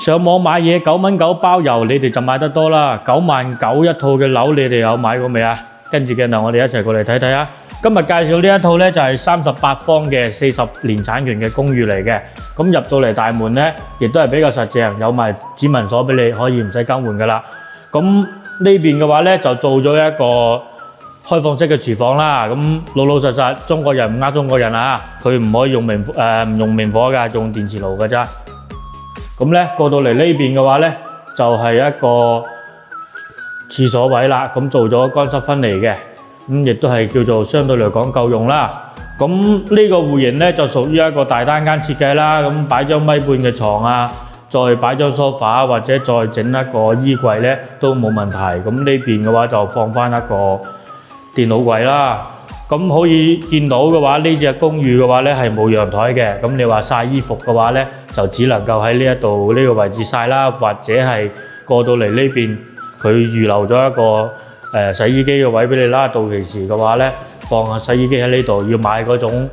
上網買嘢9蚊9包郵，你哋就買得多啦。99000一套嘅樓，你哋有買過未啊？跟住鏡頭，我哋一齊過嚟睇睇啊！今日介紹呢一套呢，就係38方嘅40年產權嘅公寓嚟嘅。咁入到嚟大門呢，亦都係比較實淨，有埋指紋鎖俾你，可以唔使更換噶啦。咁呢邊嘅話呢，就做咗一個開放式嘅廚房啦。咁老老實實，中國人唔呃中國人啊！佢唔可以用唔用明火㗎，用電磁爐㗎咋。咁呢過到嚟呢邊嘅話呢，就係一個廁所位啦。咁做咗乾濕分離嘅。亦都係叫做相對嚟講夠用啦。咁呢個戶型呢，就屬於一個大單間設計啦。咁擺張米半嘅床啊，再擺張梳化或者再整一個衣櫃呢，都冇問題。咁呢邊嘅話就放翻一個電腦櫃啦。咁可以見到嘅話，呢隻公寓嘅話呢係冇陽台嘅。咁你話曬衣服嘅話呢，就只能夠喺呢一度呢個位置曬啦，或者係過到嚟呢邊佢預留咗一個洗衣機嘅位俾你啦，到期時嘅話呢，放下洗衣機喺呢度，要買嗰種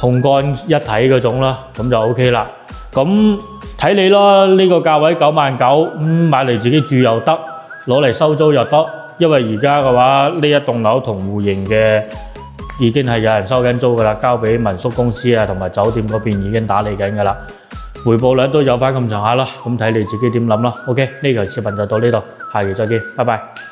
烘乾一體嗰種啦，咁就 OK 啦。咁睇你咯，呢個價位99000，買嚟自己住又得，攞嚟收租又得。因為而家嘅話，呢一棟樓同戶型嘅已經係有人收緊租噶啦，交俾民宿公司啊同埋酒店嗰邊已經打理緊噶啦，回報率都有翻咁上下啦。咁睇你自己點諗啦。OK，呢條視頻就到呢度，下期再見，拜拜。